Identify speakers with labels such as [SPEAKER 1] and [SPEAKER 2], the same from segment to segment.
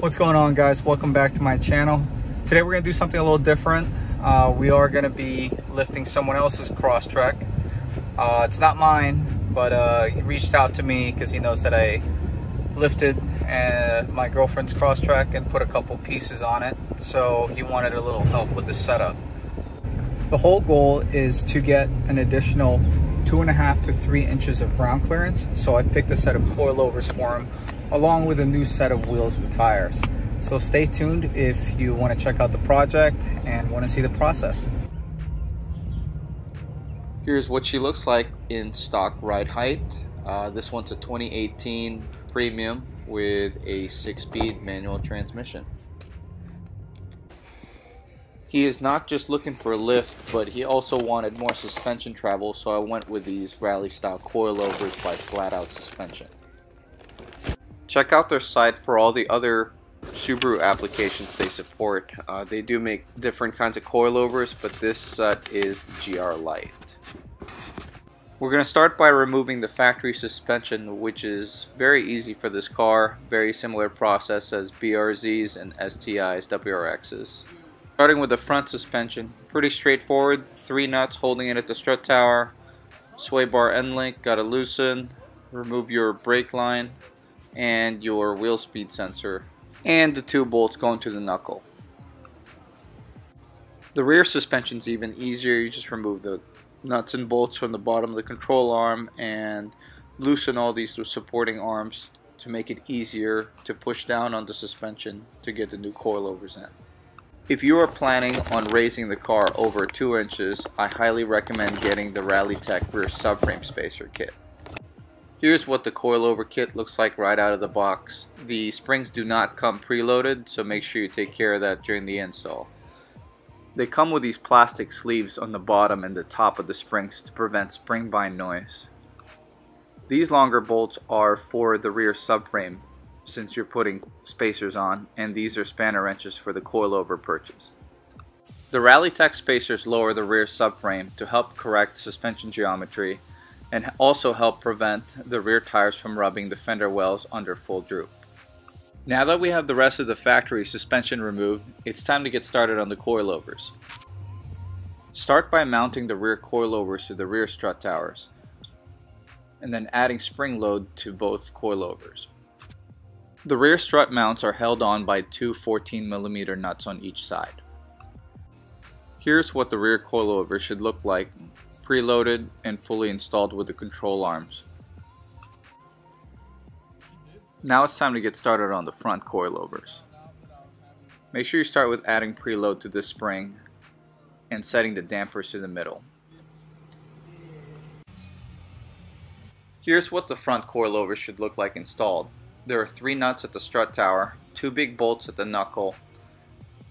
[SPEAKER 1] What's going on, guys? Welcome back to my channel. Today we're going to do something a little different. We are going to be lifting someone else's Crosstrek. It's not mine, but he reached out to me because he knows that I lifted my girlfriend's Crosstrek and put a couple pieces on it. So he wanted a little help with the setup. The whole goal is to get an additional 2.5 to 3 inches of ground clearance. So I picked a set of coilovers for him, along with a new set of wheels and tires. So stay tuned if you want to check out the project and want to see the process.
[SPEAKER 2] Here's what she looks like in stock ride height. This one's a 2018 Premium with a 6-speed manual transmission. He is not just looking for a lift, but he also wanted more suspension travel, so I went with these rally style coilovers by Flatout Suspension. Check out their site for all the other Subaru applications they support. They do make different kinds of coilovers, but this set is the GR Lite. We're going to start by removing the factory suspension, which is very easy for this car. Very similar process as BRZs and STIs, WRXs. Starting with the front suspension, pretty straightforward. 3 nuts holding it at the strut tower. Sway bar end link, got to loosen. Remove your brake line and your wheel speed sensor, and the 2 bolts going to the knuckle. The rear suspension's even easier. You just remove the nuts and bolts from the bottom of the control arm and loosen all these supporting arms to make it easier to push down on the suspension to get the new coilovers in. If you are planning on raising the car over 2 inches, I highly recommend getting the Rallytech rear subframe spacer kit. Here's what the Coilover Kit looks like right out of the box. The springs do not come preloaded, so make sure you take care of that during the install. They come with these plastic sleeves on the bottom and the top of the springs to prevent spring bind noise. These longer bolts are for the rear subframe since you're putting spacers on, and these are spanner wrenches for the coilover purchase. The Rallytech spacers lower the rear subframe to help correct suspension geometry and also help prevent the rear tires from rubbing the fender wells under full droop. Now that we have the rest of the factory suspension removed, it's time to get started on the coilovers. Start by mounting the rear coilovers to the rear strut towers, and then adding spring load to both coilovers. The rear strut mounts are held on by 2 14mm nuts on each side. Here's what the rear coilover should look like, preloaded and fully installed with the control arms. Now it's time to get started on the front coilovers. Make sure you start with adding preload to this spring and setting the dampers to the middle. Here's what the front coilover should look like installed. There are 3 nuts at the strut tower, 2 big bolts at the knuckle,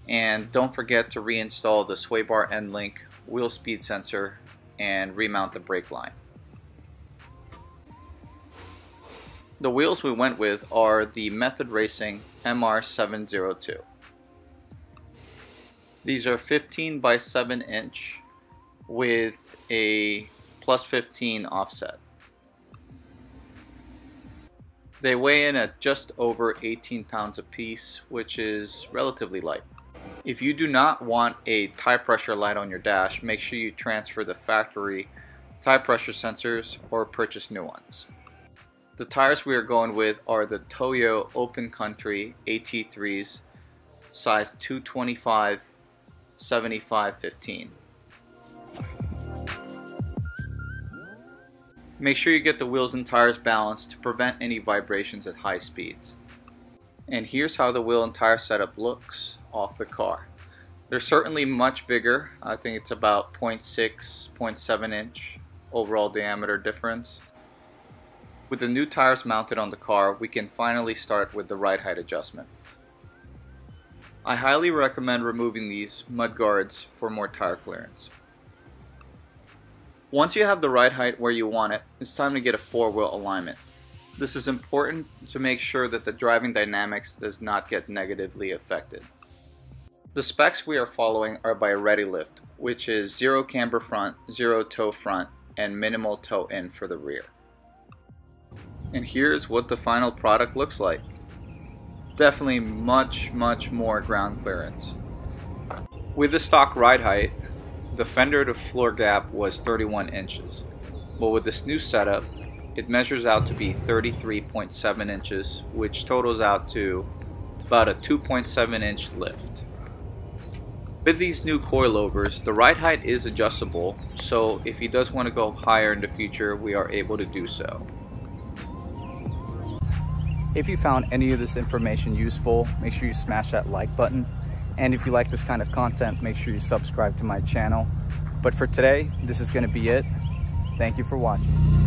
[SPEAKER 2] and don't forget to reinstall the sway bar end link, wheel speed sensor, and remount the brake line. The wheels we went with are the Method Racing MR702. These are 15 by 7 inch with a +15 offset. They weigh in at just over 18 pounds a piece, which is relatively light. If you do not want a tire pressure light on your dash, make sure you transfer the factory tire pressure sensors or purchase new ones. The tires we are going with are the Toyo Open Country AT3s, size 225 75/15. Make sure you get the wheels and tires balanced to prevent any vibrations at high speeds. And here's how the wheel and tire setup looks off the car. They're certainly much bigger. I think it's about 0.6, 0.7 inch overall diameter difference. With the new tires mounted on the car, we can finally start with the ride height adjustment. I highly recommend removing these mud guards for more tire clearance. Once you have the ride height where you want it, it's time to get a 4-wheel alignment. This is important to make sure that the driving dynamics does not get negatively affected. The specs we are following are by ReadyLift, which is 0 camber front, 0 toe front, and minimal toe in for the rear. And here's what the final product looks like. definitely much more ground clearance. With the stock ride height, the fender to floor gap was 31 inches, but with this new setup, it measures out to be 33.7 inches, which totals out to about a 2.7 inch lift. With these new coilovers, the ride height is adjustable, so if he does want to go higher in the future, we are able to do so.
[SPEAKER 1] If you found any of this information useful, make sure you smash that like button. And if you like this kind of content, make sure you subscribe to my channel. But for today, this is going to be it. Thank you for watching.